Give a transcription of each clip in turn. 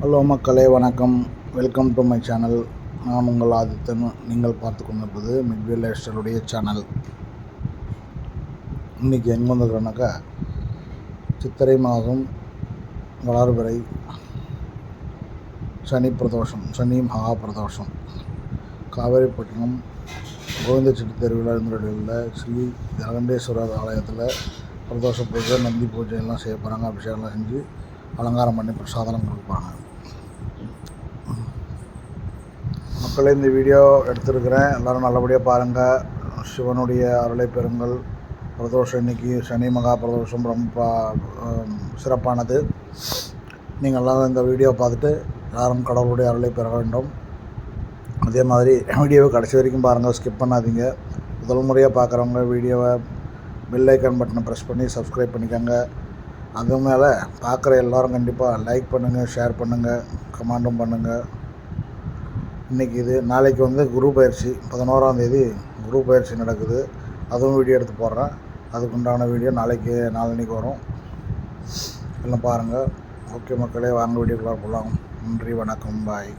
Hello மக்களே, வணக்கம். Welcome to my channel. நான் உங்கள் ஆதித்தன். நீங்கள் பார்த்து கொண்டிருப்பது மிட்வே லைஃப் ஸ்டைலுடைய சேனல். இன்றைக்கி எங்கே வந்துருக்கோன்னாக்கா, சித்திரை மாதம் வளர்பிறை சனி பிரதோஷம், சனி மகா பிரதோஷம், காவேரிப்பட்டினம் கோவிந்தச்செட்டி தெருவில் இருந்துள்ள ஸ்ரீ ஜெகண்டேஸ்வரர் ஆலயத்தில் பிரதோஷ பூஜை, நந்தி பூஜை எல்லாம் செய்ய போகிறாங்க. அபிஷேகம்லாம் செஞ்சு அலங்காரம் பண்ணி பிரசாதம் கொடுப்பாங்க. மக்களே, இந்த வீடியோ எடுத்துருக்கிறேன். எல்லோரும் நல்லபடியாக பாருங்கள். சிவனுடைய அருளை பெறுங்கள். பிரதோஷம் இன்றைக்கி சனி மகா பிரதோஷம் ரொம்ப சிறப்பானது. நீங்கள் எல்லோரும் இந்த வீடியோ பார்த்துட்டு யாரும் கடவுளுடைய அருளை பெற வேண்டும். அதே மாதிரி வீடியோவை கடைசி வரைக்கும் பாருங்கள், ஸ்கிப் பண்ணாதீங்க. முதல் முறையாக பார்க்குறவங்க வீடியோவை பெல் ஐக்கான் பட்டனை ப்ரெஸ் பண்ணி சப்ஸ்கிரைப் பண்ணிக்கோங்க. அது மேலே பார்க்குற எல்லோரும் கண்டிப்பாக லைக் பண்ணுங்கள், ஷேர் பண்ணுங்கள், கமெண்ட்டும் பண்ணுங்கள். இன்றைக்கி நாளைக்கு குரு பயிற்சி 11ஆம் தேதி குரு பயிற்சி நடக்குது. அதுவும் வீடியோ எடுத்து போடுறேன். அதுக்குண்டான வீடியோ நாளைக்கு வரும். எல்லாம் பாருங்கள். ஓகே மக்களே, வாங்க வீடியோக்குள்ளே போகலாம். நன்றி, வணக்கம், பாய்.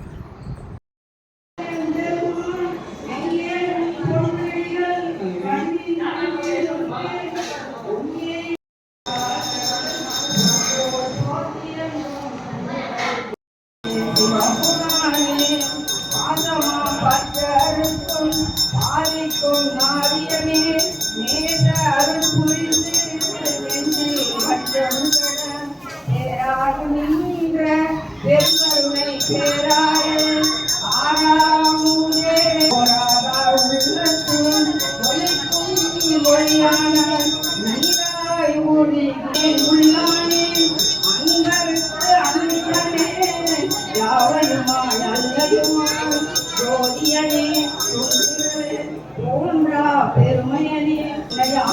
பெருமையனே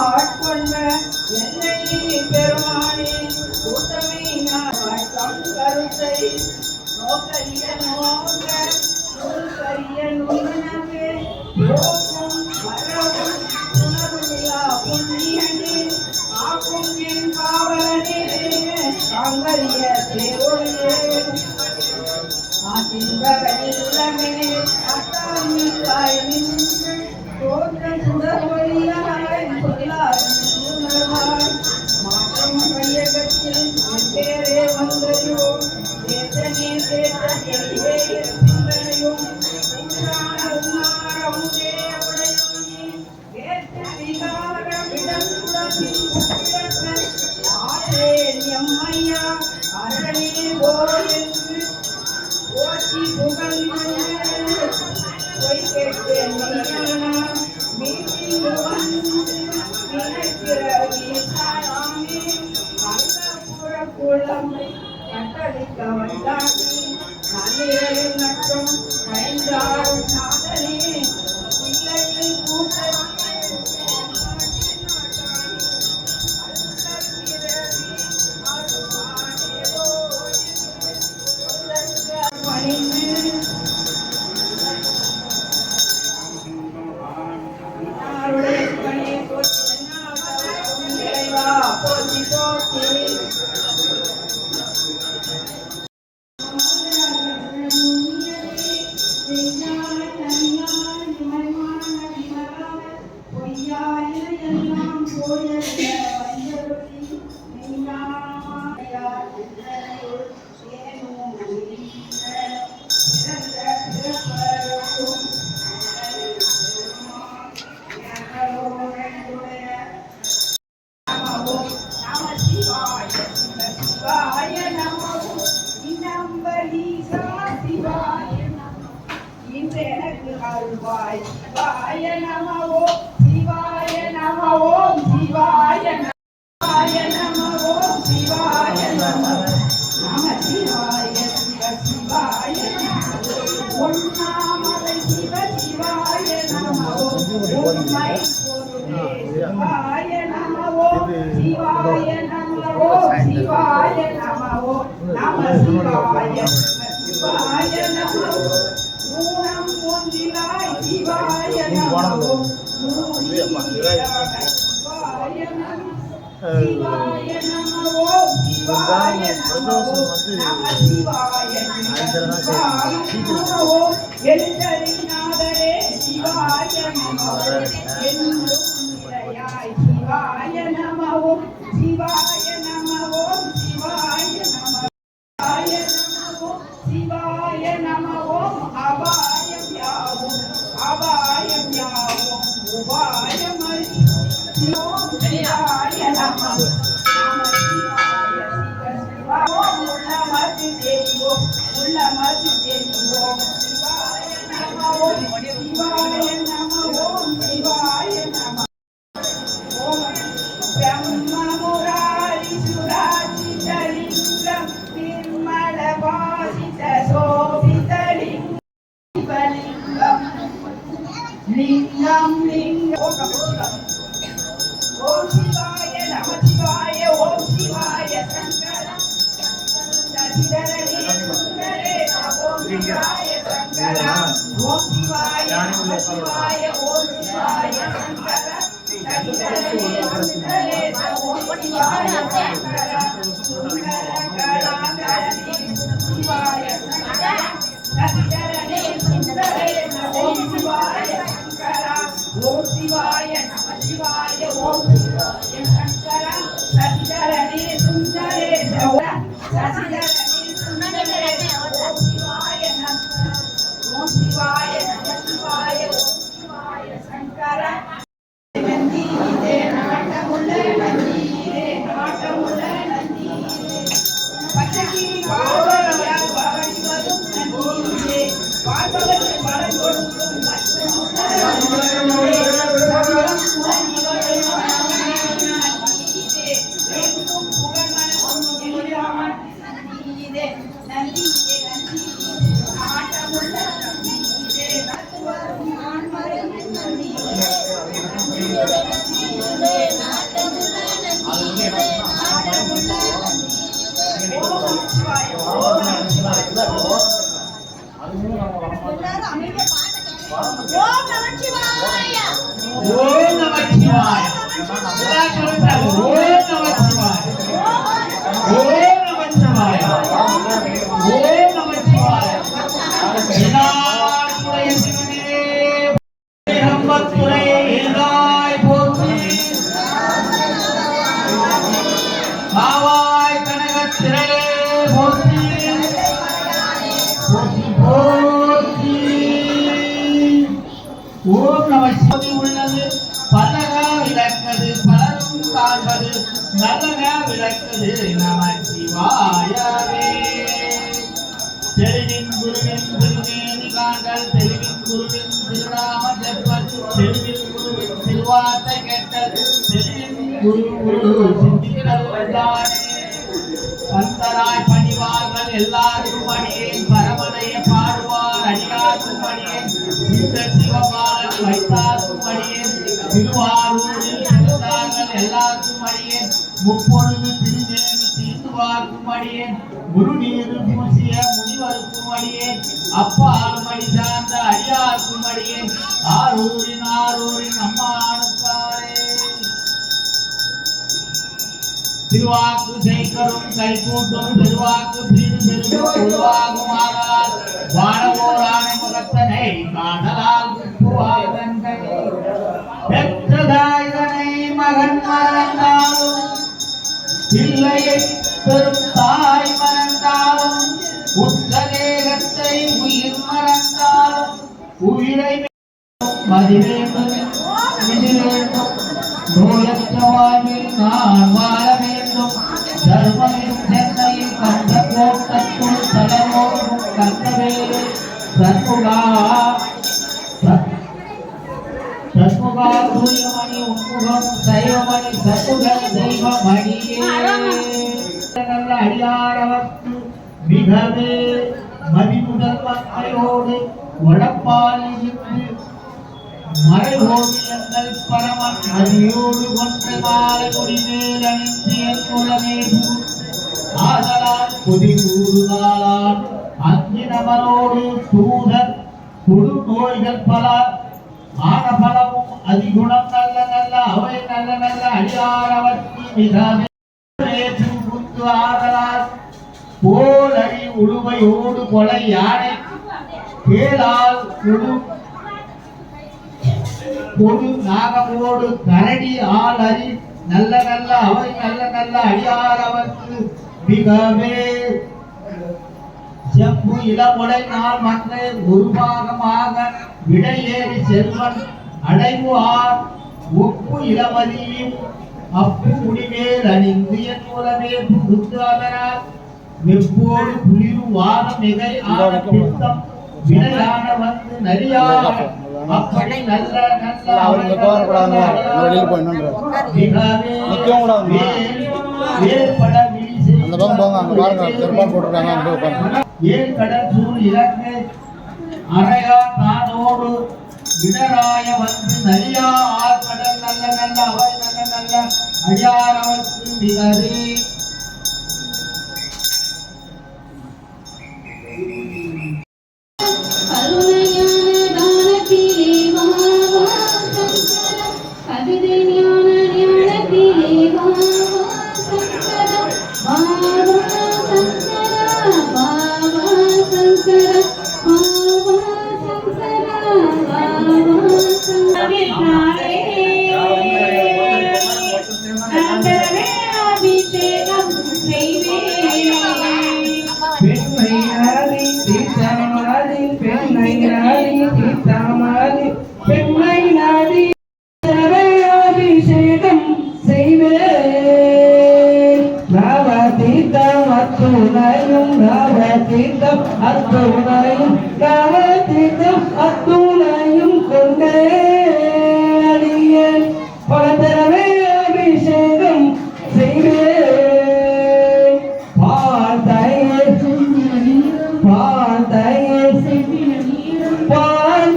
ஆட்கொண்ட என்னை பெருமானே கூட்டமே நான் கருத்தை நோக்கரிய நோக்க நூல்கரிய நுண்ணவே யோகம் வரவும் உணர்விழா புண்ணியனே ஆக்கும் என் காவலனே சாங்கரிய தேவொழியே ஆசின்பகனில்லமே அட்டாமிக்காய் நின்று தோன்ற சுடர்வழியாய் சொல்லாய் மாற்றம் கையகத்தில் பேரே வந்ததோ தேசனே தேசனே சிந்தனையும் உன்னாரமுதே உடையோனே ஏற்ற விகாரமிடம் ஆரே எம்மையா அரணே ஓயென்று ஓட்டி புகழ்ந்து பொய் கேட்டேன் மீட்டிங்கு வந்து நினைக்கிற வீசாராமே நல்ல குழம்பை கட்டளிக்க வந்தானே நன்னிரையில் நட்டம் பயந்தாடும் நாதனே இல்லையில் கூட்டம் சிவாய நம ஓம் சிவாய நம ஓம் சிவாய நம ஓம் சிவாய நம நம சிவாய சிவ சிவாய ஒன்னாமலை சிவ சிவாய நம ஓம் உண்மை பொருளே சிவாய நம ஓம் சிவாய நம ஓம் சிவாய நம ஓம் நம சிவாய சிவாய நம ஊனம் ஒன்றிலாய் சிவாய நம ஓம் சிவாய நம இதுதான் பிரதோஷம் வந்து சிவாய நம ஓம் அபாயம் யாவும் அபாயம் யாவும் உபாயம் ஓம் சிவாய நம உள்ளமது தெரிவோம் உள்ளமது தெரிவோம் சிவாய நம ஓம் சிவாய நம ஓம் சிவாய நம ஓம் பிரம்ம முராரி சுராஜிதலிங்கம் நிர்மல பாசித சோபிதலிங்கம் லிங்கம் லிங்கம் ஓம் சிவாய நம சிவாய ஓம் சிவாய சங்கர சசிதரனே சுந்தரே ஓம் சிவாய சங்கர ஓம் சிவாய நம சிவாய ஓம் சிவாய சங்கர சசிதரனே சுந்தரே ஓம் சிவாய சங்கர சுந்தரகலாதரனே சிவாய சங்கர சசிதரனே சுந்தரே ஓம் சிவாய சங்கர ஓம் சிவாய நம சிவாய ஓம் சிவாய சங்கர சசிதரனே சுந்தரே சசிதரனே சுந்தரே ஓம் சிவாய நம ஓம் சிவாய நம சிவாய ஓம் சிவாய சங்கர நந்தியிலே நாட்டமுள்ள நந்தியிலே நாட்டமுள்ள நந்தியிலே பச்சகிரி வாழ்வழியால் வாழ்வதும் நந்தியிலே வாழ்பவர்கள் பலன் கொடுக்கும் மற்றும் உள்ளது பலகா விளக்கது பலரும் காண்பது நல்லகா விளக்கது நம சிவாயவே தெளிவின் குருவின் திருமேனி காண்டல் தெளிவின் குருவின் திருநாம ஜெபல் தெளிவின் குருவின் திருவார்த்தை கேட்டல் தெளிவின் குரு சிந்தித்தல் வந்தானே சந்தராய் பணிவார்கள் எல்லாருக்கும் அடியேன் பரமனைய பாடுவார் அடியாருக்கும் அடியேன் சித்த சிவபாலன் வைத்தாருக்கும் அடியேன் திருவாரூரில் இருந்தார்கள் எல்லாருக்கும் அடியேன் முப்பொழுது திருநேரி தீர்த்துவார்க்கும் அடியேன் குருநீரு பூசிய முனிவருக்கும் அடியேன் அப்பாலும் அடி சார்ந்த அடியாருக்கும் அடியேன் ஆரூரின் அம்மானுக்காரே திருவாக்கு செய்கரும் கைகூட்டும் பெருவாக்கு பீடு பெரும் உருவாகும் ஆதலால் வானவோரான முகத்தனை காணலால் குப்புவாதன்கை பெற்றதாய்தனை மகன் மறந்தாலும் பிள்ளையை பெரும் தாய் மறந்தாலும் உற்ற தேகத்தை உயிர் மறந்தாலும் உயிரை மதிவேண்டும் இதிலேண்டும் நோயற்ற வாழ்வில் நான் வாழ வேண்டும் தர்மமின் சென்னையில் கண்ட கோட்டத்துள் தலைமோதும் கண்டவேலு சண்முகா சண்முகா சூரியமணி உன்முகம் சைவமணி சண்முகன் தெய்வமணியே நல்ல அடியாரவர்க்கு மிகவே மதிமுதல் மக்களோடு உடப்பால் இன்று மறைவோவியங்கள் பரமன் அடியோடு ஒன்று மாலை முடிமேல் அணிந்திய குலமேபு ஆதலால் பொதி கூறுதாளால் அஞ்சினவரோடு தூதர் குடு நோய்கள் பல ஆனபலமும் அதிகுணம் நல்ல நல்ல அவை நல்ல நல்ல அடியாரவர்த்தி மிகவே புகுந்து ஆதலால் போலடி உழுவையோடு கொலை யானை கேளால் கொடு நாகமோடு கரடி ஆள் அறி நல்ல நல்ல அவை நல்ல நல்ல அடியாரவர்க்கு மிகவே செப்பு இளமுடை நாள் மண்ணை ஒரு பாகமாக விடையேறி செல்வன் அடைவு ஆர் ஒப்பு இளமதியும் அப்பு முடிமேல் அணிந்து என் மூலமே புகுந்து அதனால் வெப்போடு குளிர் வாதம் மிகை ஆன பித்தம் விடையான வந்து நரியான அப்படி நல்ல நல்ல வேறுபட அந்த பக்கம் போங்க, அங்க பாருங்க பெருமாள் போட்டிருக்காங்க, அங்க போய் உட்காருங்க. ஏன் கடல் சூழ் இலக்கு அறையா தானோடு விடராய வந்து நரியா ஆழ்கடல் நல்ல நல்ல அவை நல்ல நல்ல அடியாரவர்க்கு மிகவே அத்துணையும் கொண்டே அடியேன் பலதரவே அபிஷேகம் செய்வேன் பால்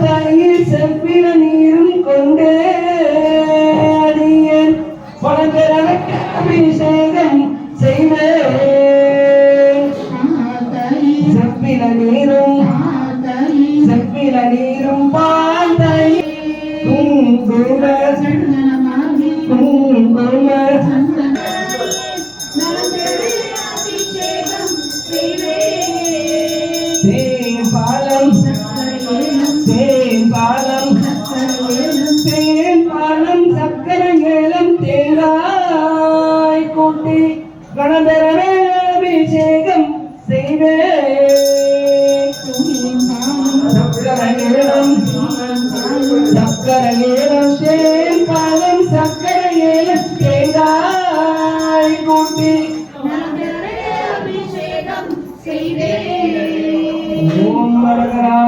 தயிர் செவ்வில நீரும் கொண்டே அடியேன் பலதரவே அபிஷேகம் செய்வேன் செவ்வில நீரும் பால் தயிர் குங்கும தேன்பாலம் சக்கரை ஏலம் தேங்காய் கூட்டி கணபரவே அபிஷேகம் செய்வேன் சக்கரையேலம் தேன்பாலம் சக்கரையேலம் தேங்காய் கூட்டி அபிஷேகம் செய்வேன். ஓம் வரகரா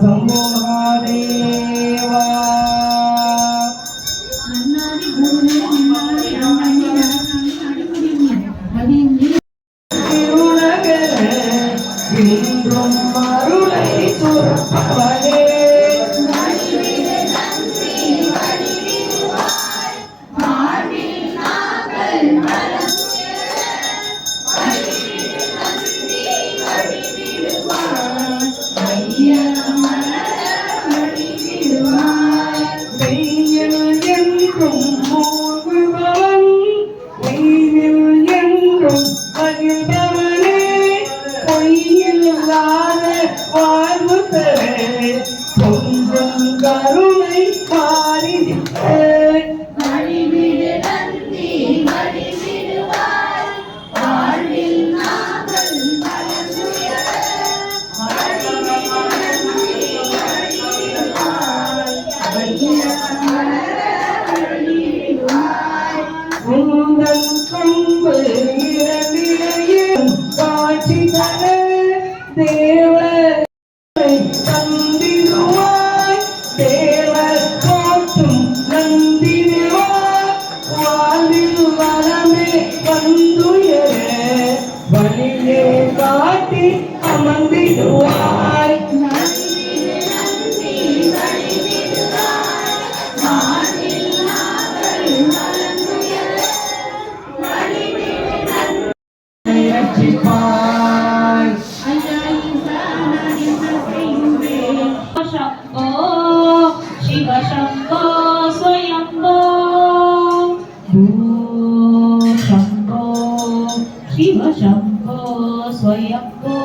சம்போ மகாதேவா இன்றும் அருளை சுரப்பவனே கருணை பாரிதித்தேன் உந்தன் கொம்பு இரண்டிடையும் காட்சி தர தேவ தந்திடுவாய் தேவர் போற்றும் நந்திடுவாய் வாழ்வில் வளமே வந்துயரே வழியே காட்டி அமர்ந்திடுவாய் शिव शिव शम्भो स्वयम्भो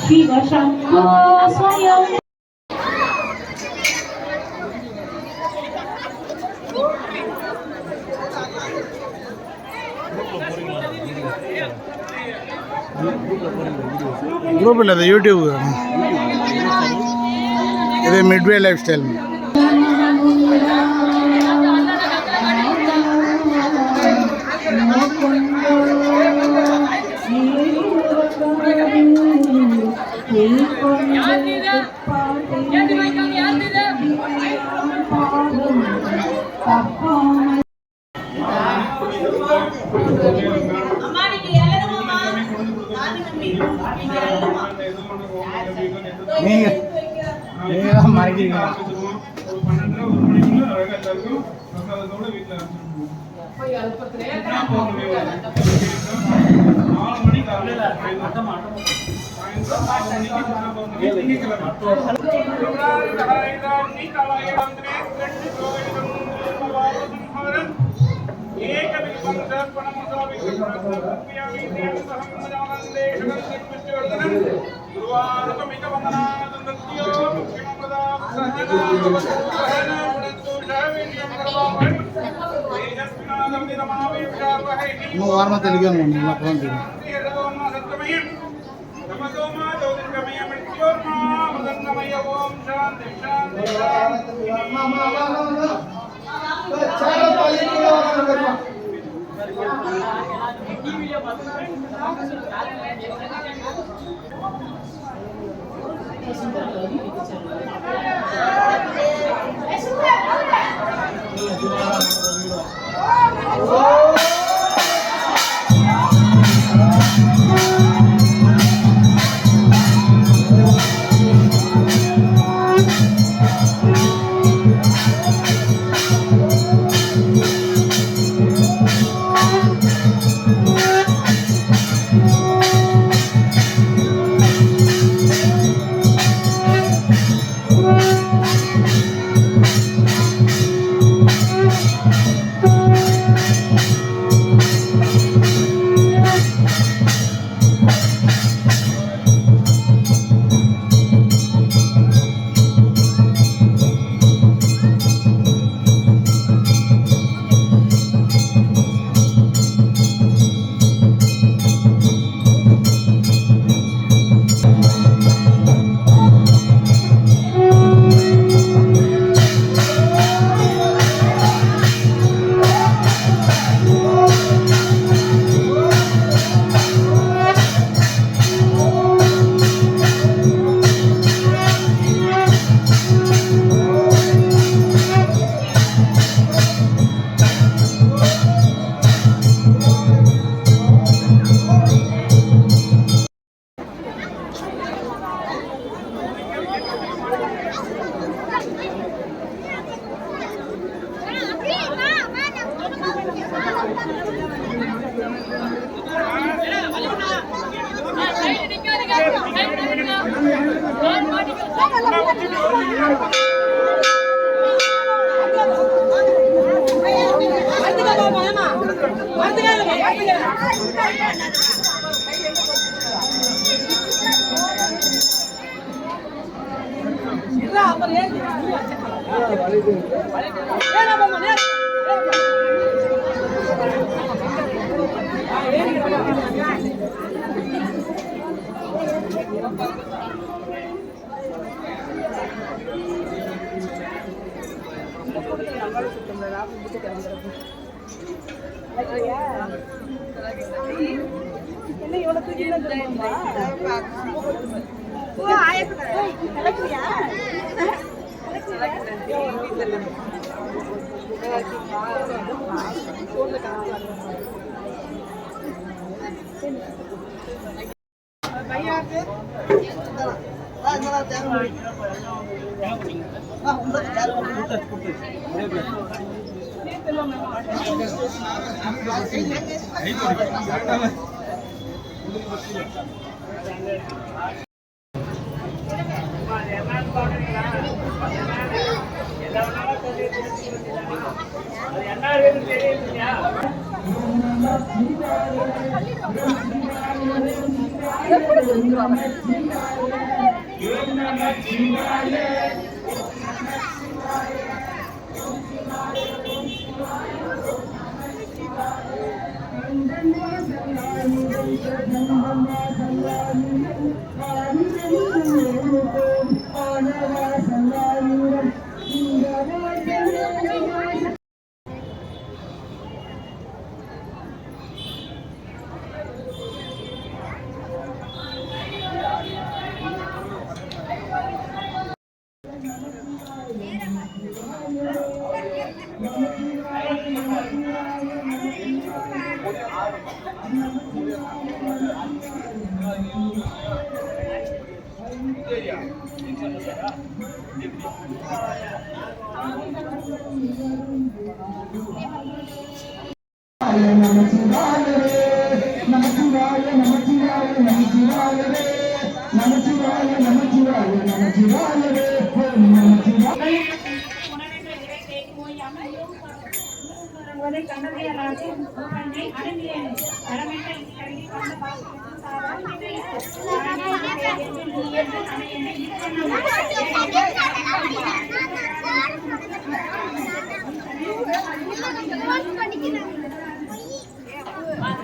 शिव शम्भो स्वयं ग्रुप இல்லை அது யூடியூப் இது மிட்வே லைஃப் ஸ்டைல் நீங்கள் தான் மறைக்கிறீங்க இன்னும் வாரமாக தெளிக்கணும் நல்லா போக நிக்காதீங்க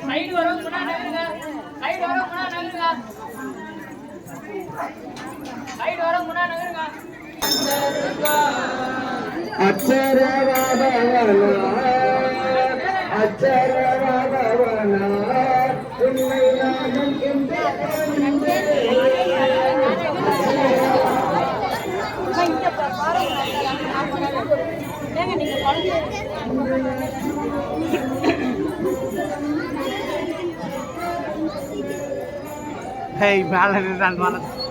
சைடு வரும் முன்னா நகருங்க சைடு வரும் முன்னா நகருங்க சைடு வரும் முன்னா நகருங்க அச்சரவாதவனா உன்னை நானும் Hey, balance and balance.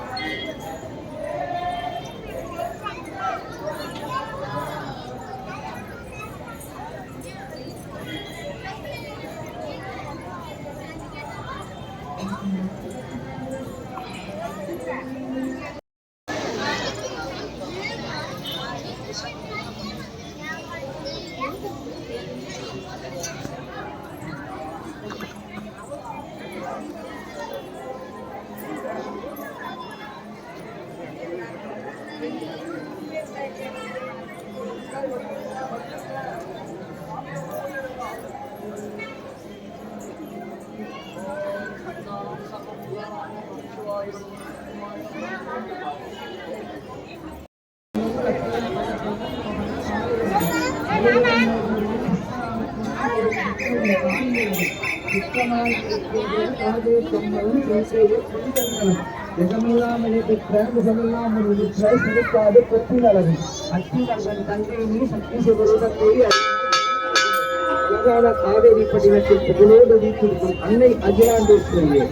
ஜெகமில்லாமலே பெற்ற முகமில்லாமல் இருக்கிற சிறுக்காடு பெற்றினளவு அத்திவர்கள் தங்கை நீ சக்தி சிவருடத்தை அழகான காவேரி படிவத்தில் புகழோடு வீட்டிற்கும் அன்னை அகிலாண்டேஸ்வரியே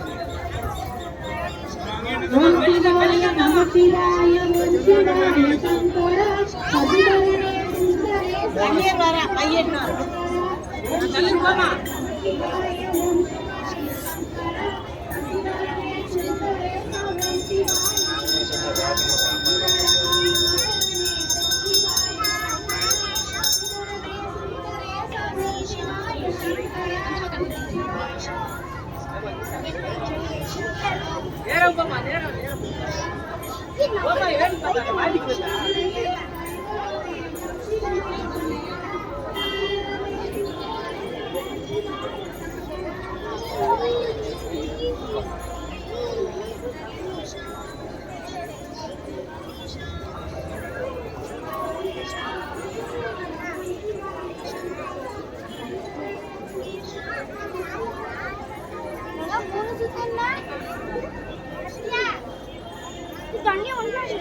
தண்ணி ஒன்றாது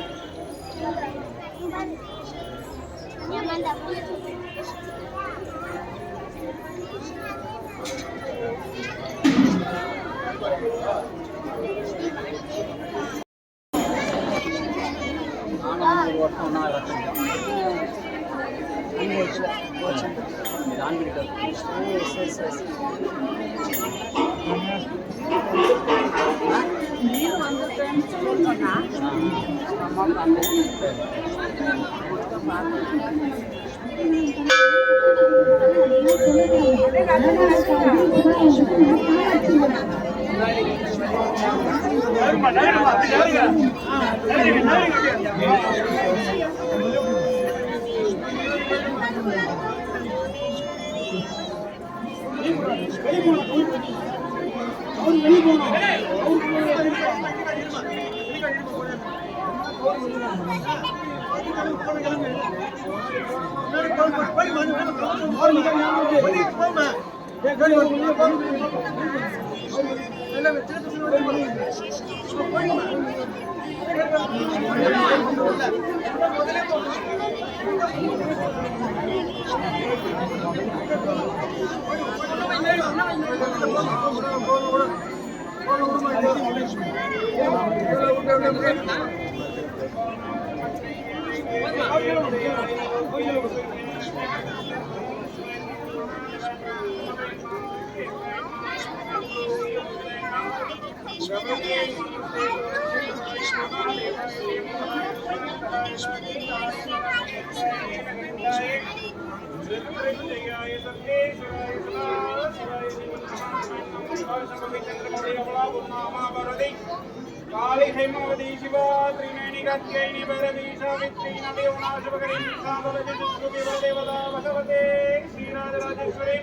काली हेमवती शिवा त्रिनेणी गत्यैनि भैरवी सावित्री नदेवना शुभकरी साम्बवती दुष्टुति वदेवता भगवते श्रीराजराजेश्वरी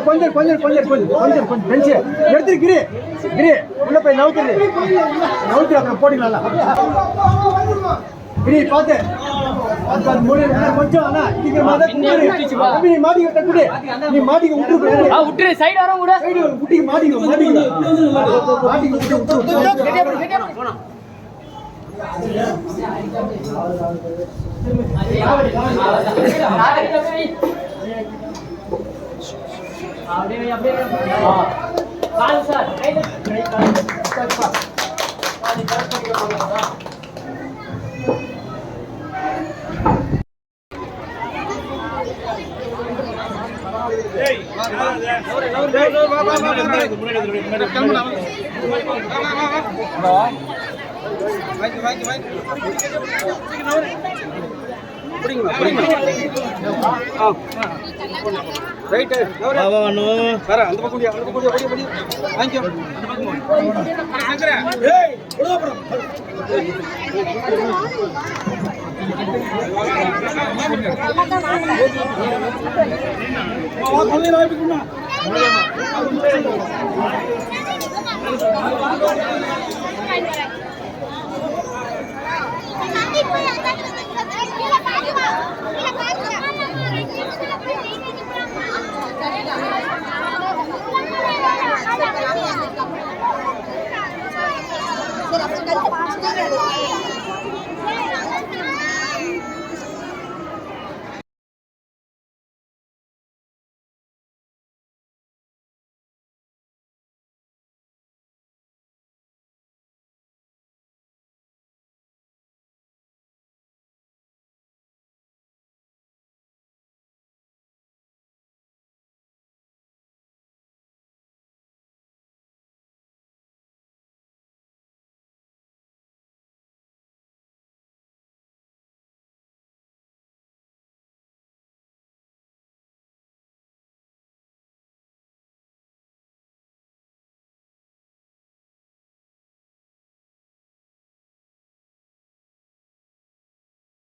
கொஞ்சம் கொஞ்சம் கொஞ்சம் கொஞ்சம் கொஞ்சம் கொஞ்சம் பெஞ்சு எடுத்துரு கிரி கிரி உள்ள போய் நவுத்துரு அப்புறம் போட்டுக்கலாம் கிரி பார்த்து கொஞ்சம் ஆனா நீ மாட்டிக்கிட்ட கூட நீ மாட்டிக்க விட்டுரு சைடு வர கூட சைடு விட்டிக்கு மாட்டிக்க விட்டு பிடிங்கம்மா ரைட்டு வர அந்த பக்கம் வாங்கிக்கோ ஏய் உலகப்புறம்